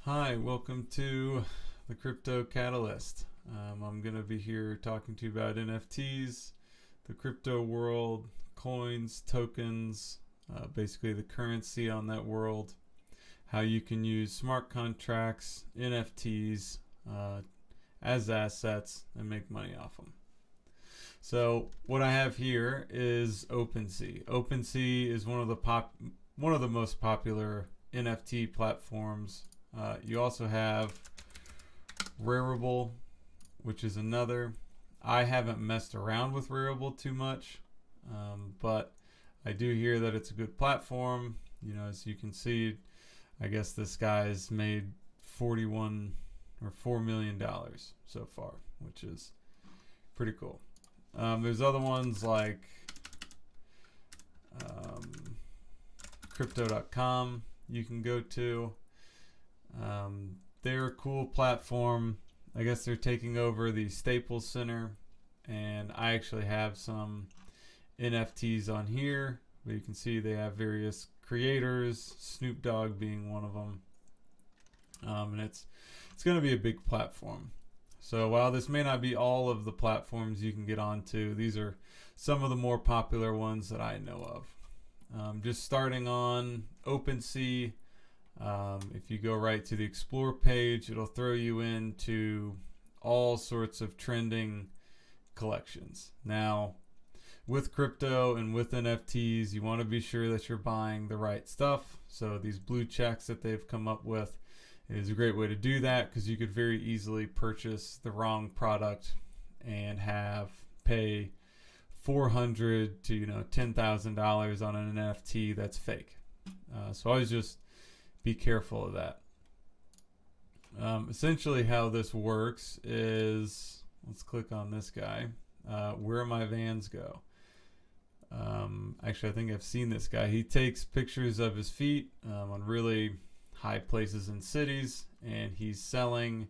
Hi, welcome to the Crypto Catalyst. I'm going to be here talking to you about NFTs, the crypto world, coins, tokens, basically the currency on that world, how you can use smart contracts, NFTs, as assets and make money off them. So what I have here is Opensea. Opensea is one of the most popular NFT platforms. You also have Rarible, which is another. I haven't messed around with Rarible too much, but I do hear that it's a good platform. You know, as you can see, I guess this guy's made 41 or $4 million so far, which is pretty cool. There's other ones like crypto.com you can go to. They're a cool platform. I guess they're taking over the Staples Center, and I actually have some NFTs on here. But you can see they have various creators, Snoop Dogg being one of them, and it's going to be a big platform. So while this may not be all of the platforms you can get onto, these are some of the more popular ones that I know of. Just starting on OpenSea. If you go right to the Explore page, it'll throw you into all sorts of trending collections. Now, with crypto and with NFTs, you want to be sure that you're buying the right stuff. So these blue checks that they've come up with is a great way to do that, because you could very easily purchase the wrong product and pay $400 to $10,000 on an NFT that's fake. So always just be careful of that. Essentially how this works is, let's click on this guy, where my vans go. Actually, I think I've seen this guy. He takes pictures of his feet on really high places in cities, and he's selling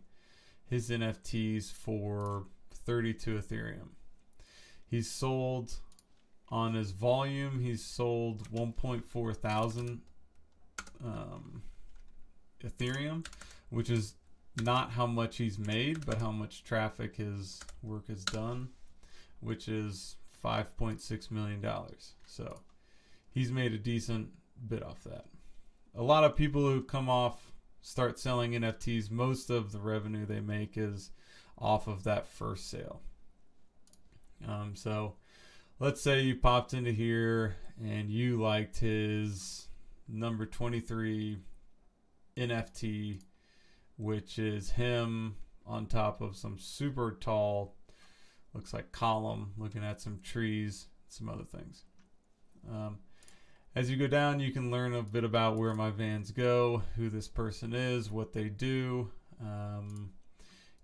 his NFTs for 32 Ethereum. He's sold, on his volume, he's sold 1.4 thousand Ethereum, which is not how much he's made, but how much traffic his work has done, which is $5.6 million. So he's made a decent bit off that. A lot of people who start selling NFTs, most of the revenue they make is off of that first sale. So let's say you popped into here and you liked his number 23 NFT, which is him on top of some super tall, looks like column, looking at some trees, some other things. As you go down, you can learn a bit about where my vans go, who this person is, what they do.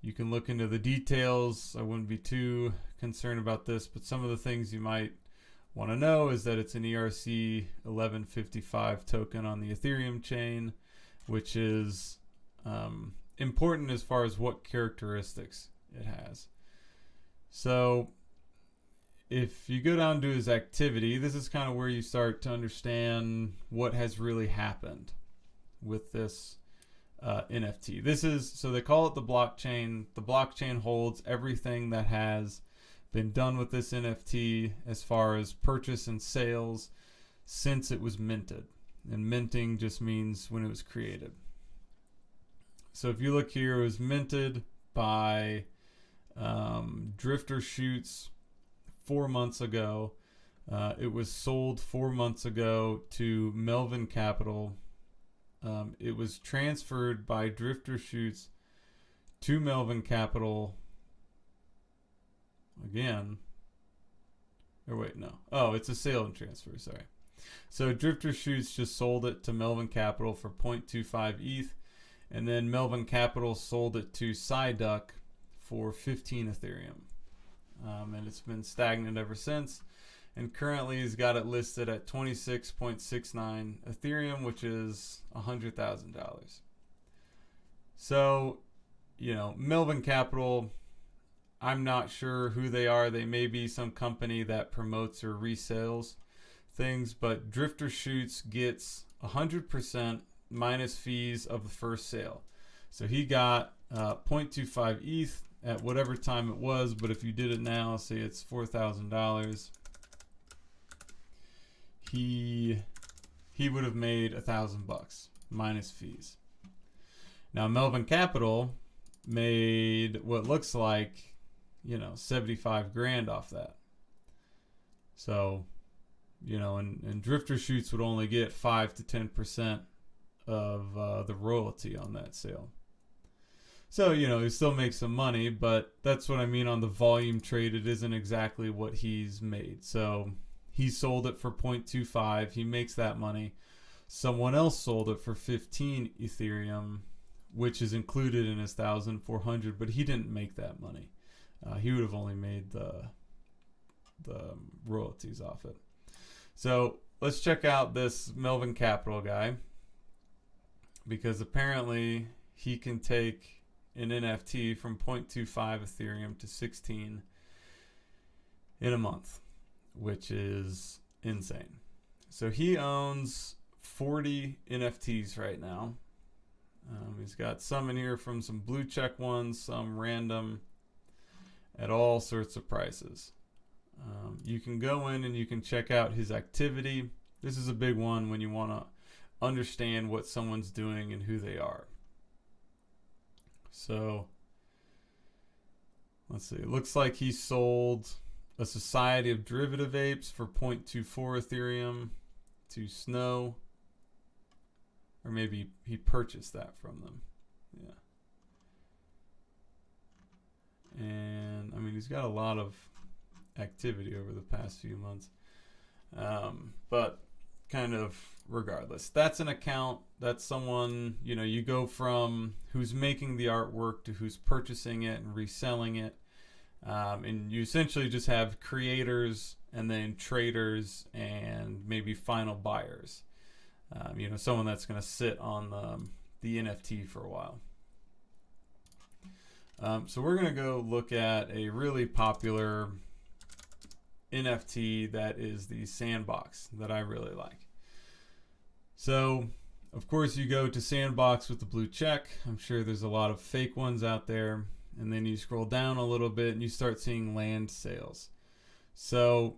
You can look into the details. I wouldn't be too concerned about this, but some of the things you might want to know is that it's an ERC 1155 token on the Ethereum chain, which is important as far as what characteristics it has. So if you go down to his activity, this is kind of where you start to understand what has really happened with this NFT. So they call it the blockchain. The blockchain holds everything that has been done with this NFT as far as purchase and sales since it was minted. And minting just means when it was created. So if you look here, it was minted by Drifter Shoots 4 months ago. It was sold 4 months ago to Melvin Capital. It was transferred by Drifter Shoots to Melvin Capital again. Or wait, no. Oh, it's a sale and transfer, sorry. So Drifter Shoots just sold it to Melvin Capital for 0.25 ETH, and then Melvin Capital sold it to Psyduck for 15 Ethereum. And it's been stagnant ever since. And currently he's got it listed at 26.69 Ethereum, which is $100,000. So, Melvin Capital, I'm not sure who they are. They may be some company that promotes or resells things, but Drifter Shoots gets 100% minus fees of the first sale. So he got 0.25 ETH at whatever time it was, but if you did it now, say it's $4,000, he would have made $1,000 minus fees. Now Melvin Capital made what looks like, 75 grand off that. So, and Drifter Shoots would only get 5 to 10% of the royalty on that sale. So, he still makes some money, but that's what I mean on the volume trade. It isn't exactly what he's made. So he sold it for 0.25. He makes that money. Someone else sold it for 15 Ethereum, which is included in his 1,400, but he didn't make that money. He would have only made the royalties off it. So let's check out this Melvin Capital guy, because apparently he can take an NFT from 0.25 Ethereum to 16 in a month, which is insane. So he owns 40 NFTs right now. He's got some in here from some blue check ones, some random, at all sorts of prices. You can go in and you can check out his activity. This is a big one when you want to understand what someone's doing and who they are. So let's see. It looks like he sold a Society of Derivative Apes for 0.24 Ethereum to Snow. Or maybe he purchased that from them. Yeah. And I mean, he's got a lot of activity over the past few months. But kind of regardless, that's an account. That's someone, you go from who's making the artwork to who's purchasing it and reselling it. And you essentially just have creators and then traders and maybe final buyers. Someone that's going to sit on the NFT for a while. So we're going to go look at a really popular NFT that is the Sandbox that I really like. So, of course, you go to Sandbox with the blue check. I'm sure there's a lot of fake ones out there. And then you scroll down a little bit and you start seeing land sales. So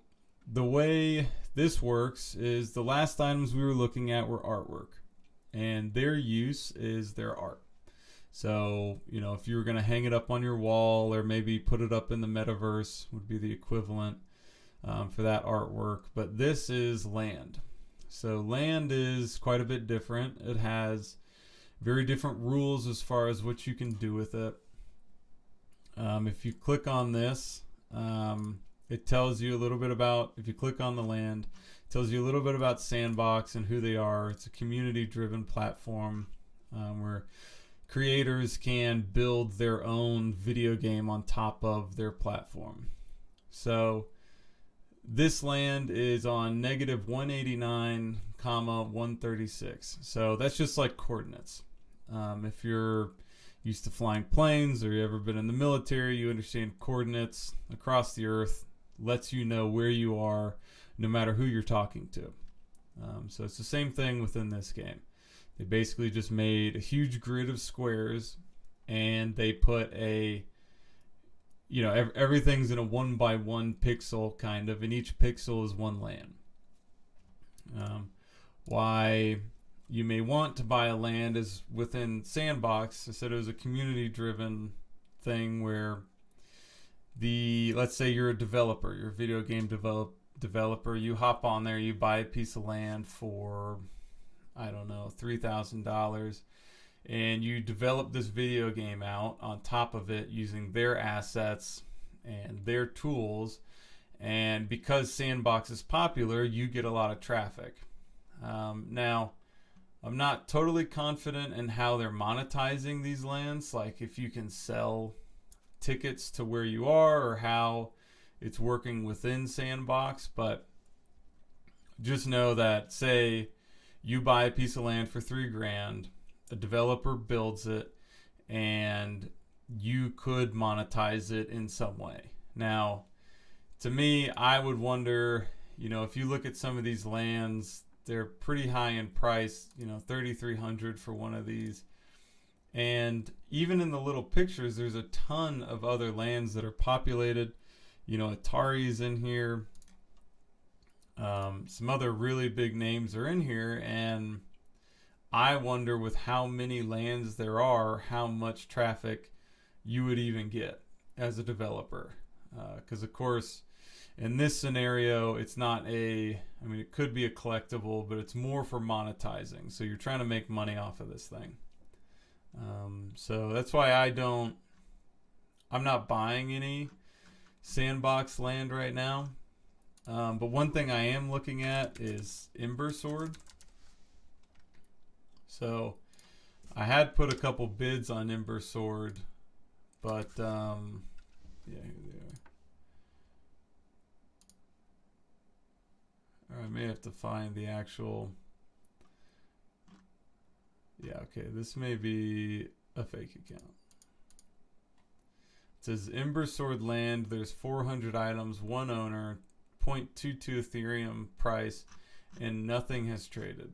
the way this works is the last items we were looking at were artwork, and their use is their art. So, if you were going to hang it up on your wall or maybe put it up in the metaverse would be the equivalent for that artwork. But this is land. So land is quite a bit different. It has very different rules as far as what you can do with it. If you click on this, it tells you a little bit about, if you click on the land, it tells you a little bit about Sandbox and who they are. It's a community-driven platform where creators can build their own video game on top of their platform. So this land is on negative 189, 136. So that's just like coordinates. If you're used to flying planes or you ever been in the military, you understand coordinates across the earth lets you know where you are no matter who you're talking to. So it's the same thing within this game. They basically just made a huge grid of squares and they put everything's in a 1x1 pixel kind of, and each pixel is one land. Why you may want to buy a land is within Sandbox. I said it was a community-driven thing where let's say you're a developer, you're a video game developer, you hop on there, you buy a piece of land for, I don't know, $3,000, and you develop this video game out on top of it using their assets and their tools. And because Sandbox is popular, you get a lot of traffic. Now, I'm not totally confident in how they're monetizing these lands, like if you can sell tickets to where you are or how it's working within Sandbox, but just know that, say you buy a piece of land for $3,000, a developer builds it, and you could monetize it in some way. Now, to me, I would wonder, if you look at some of these lands, they're pretty high in price, $3,300 for one of these. And even in the little pictures, there's a ton of other lands that are populated. You know, Atari's in here. Some other really big names are in here, and I wonder, with how many lands there are, how much traffic you would even get as a developer. Because, of course, in this scenario, it's not I mean, it could be a collectible, but it's more for monetizing. So you're trying to make money off of this thing. So that's why I'm not buying any sandbox land right now. But one thing I am looking at is Ember Sword. So I had put a couple bids on Ember Sword, but yeah, here they are. Or I may have to find the actual. Yeah, okay, this may be a fake account. It says Ember Sword land. There's 400 items, one owner, 0.22 Ethereum price, and nothing has traded.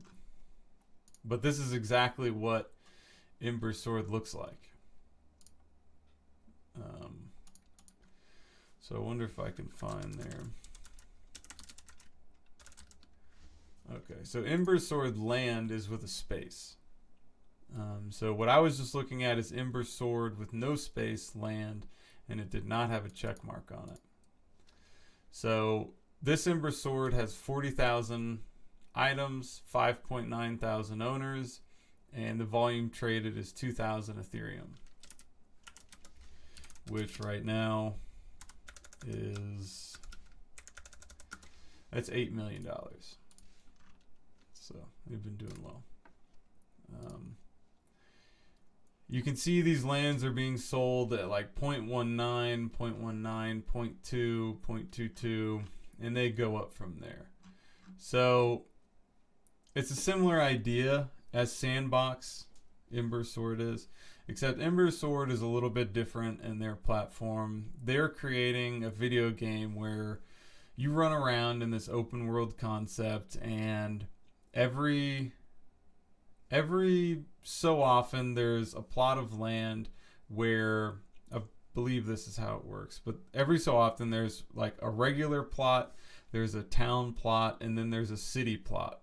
But this is exactly what Ember Sword looks like. So I wonder if I can find there. Okay, so Ember Sword land is with a space. So what I was just looking at is Ember Sword with no space land, and it did not have a check mark on it. So this Ember Sword has 40,000 items, 5.9 thousand owners, and the volume traded is 2,000 Ethereum, which right now that's $8 million. So they've been doing well. You can see these lands are being sold at like 0.19, 0.19, 0.2, 0.22, and they go up from there. So it's a similar idea as Sandbox Ember Sword is, except Ember Sword is a little bit different in their platform. They're creating a video game where you run around in this open world concept, and every so often there's a plot of land where, I believe this is how it works, but every so often there's like a regular plot, there's a town plot, and then there's a city plot.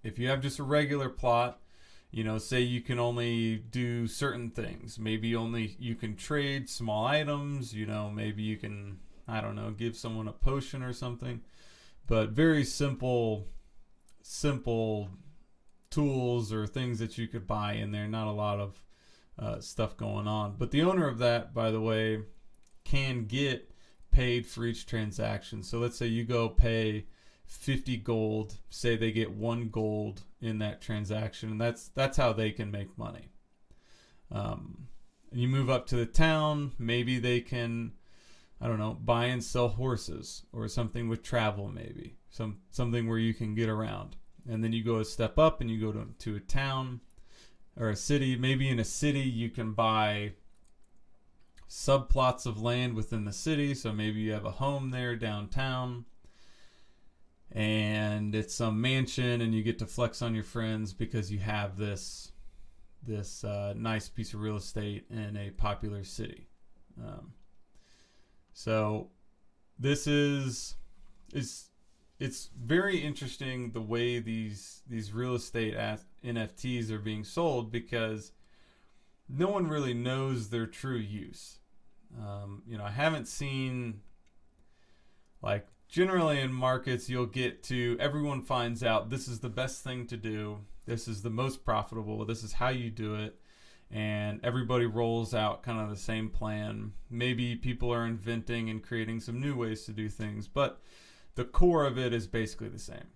If you have just a regular plot, you know, say you can only do certain things. Maybe only you can trade small items, you know, maybe you can, I don't know, give someone a potion or something. But very simple tools or things that you could buy in there. Not a lot of stuff going on. But the owner of that, by the way, can get paid for each transaction. So let's say you go pay 50 gold, say they get 1 gold in that transaction, and that's how they can make money. You move up to the town, maybe they can, I don't know, buy and sell horses or something with travel, maybe something where you can get around. And then you go a step up and you go to a town or a city. Maybe in a city you can buy subplots of land within the city. So maybe you have a home there downtown, and it's some mansion, and you get to flex on your friends because you have this nice piece of real estate in a popular city. So this it's very interesting the way these real estate NFTs are being sold, because no one really knows their true use. You know, I haven't seen, like, generally in markets you'll get to, everyone finds out this is the best thing to do, this is the most profitable, this is how you do it, and everybody rolls out kind of the same plan. Maybe people are inventing and creating some new ways to do things, but the core of it is basically the same.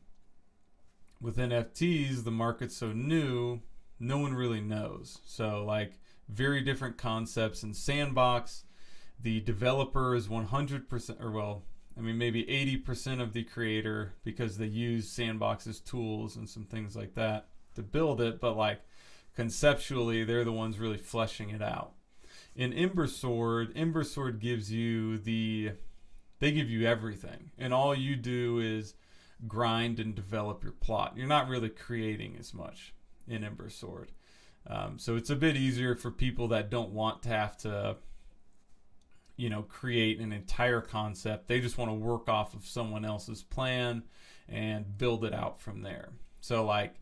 With NFTs, the market's so new, no one really knows. So, like, very different concepts. In Sandbox, the developer is 100%, or well, I mean, maybe 80% of the creator, because they use Sandbox's tools and some things like that to build it, but like conceptually, they're the ones really fleshing it out. In Ember Sword gives you they give you everything, and all you do is grind and develop your plot. You're not really creating as much in Ember Sword. So it's a bit easier for people that don't want to have to, create an entire concept. They just want to work off of someone else's plan and build it out from there. So like,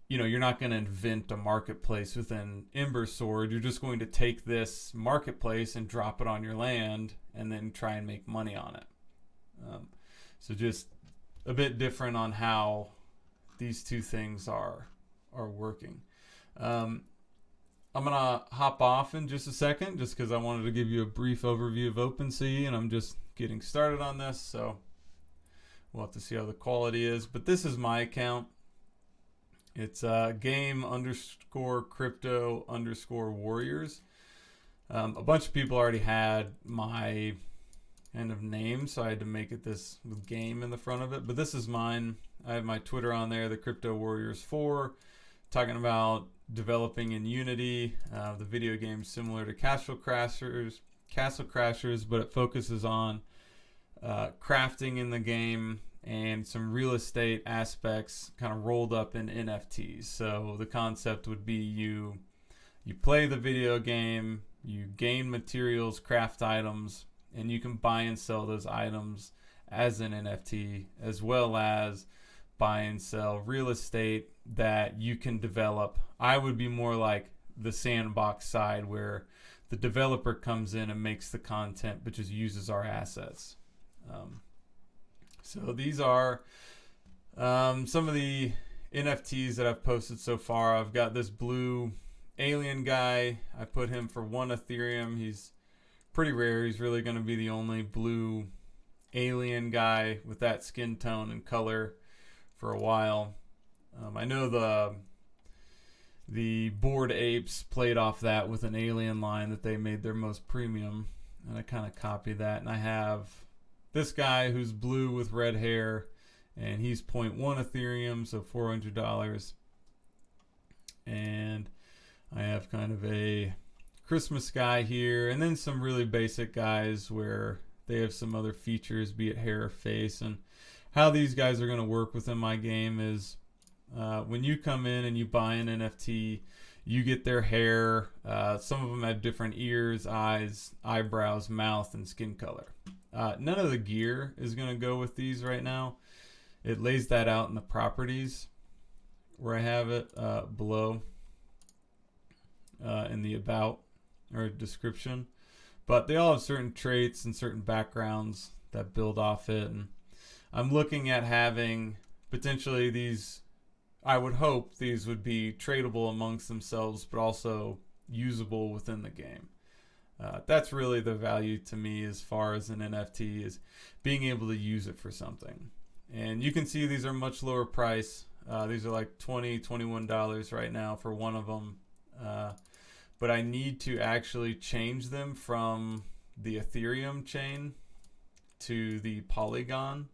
you're not going to invent a marketplace within Embersword. You're just going to take this marketplace and drop it on your land and then try and make money on it. So just a bit different on how these two things are working. I'm going to hop off in just a second just because I wanted to give you a brief overview of Opensea, and I'm just getting started on this, so we'll have to see how the quality is. But this is my account. It's game_crypto_warriors. A bunch of people already had my kind of name, so I had to make it this with game in the front of it. But this is mine. I have my Twitter on there, the Crypto Warriors 4, talking about developing in Unity, the video game similar to Castle Crashers, but it focuses on crafting in the game and some real estate aspects kind of rolled up in NFTs. So the concept would be you play the video game, you gain materials, craft items, and you can buy and sell those items as an NFT, as well as buy and sell real estate that you can develop. I would be more like the sandbox side where the developer comes in and makes the content but just uses our assets. So these are some of the NFTs that I've posted so far. I've got this blue alien guy. I put him for 1 Ethereum. He's pretty rare. He's really going to be the only blue alien guy with that skin tone and color for a while. I know the Bored Apes played off that with an alien line that they made their most premium, and I kind of copied that. And I have this guy who's blue with red hair, and he's 0.1 Ethereum, so $400. And I have kind of a Christmas guy here, and then some really basic guys where they have some other features, be it hair or face. And how these guys are going to work within my game is when you come in and you buy an NFT, you get their hair. Some of them have different ears, eyes, eyebrows, mouth, and skin color. None of the gear is going to go with these right now. It lays that out in the properties where I have it below in the about or description. But they all have certain traits and certain backgrounds that build off it. And I'm looking at having potentially these, I would hope these would be tradable amongst themselves, but also usable within the game. That's really the value to me as far as an NFT, is being able to use it for something. And you can see these are much lower price. These are like $20, $21 right now for one of them. But I need to actually change them from the Ethereum chain to the Polygon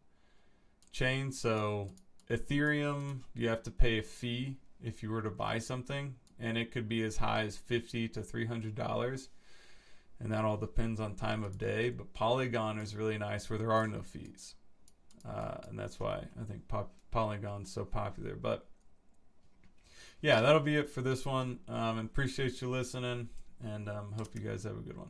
chain. So Ethereum, you have to pay a fee if you were to buy something, and it could be as high as $50 to $300. And that all depends on time of day. But Polygon is really nice where there are no fees. And that's why I think Polygon's so popular. But yeah, that'll be it for this one. Appreciate you listening, and hope you guys have a good one.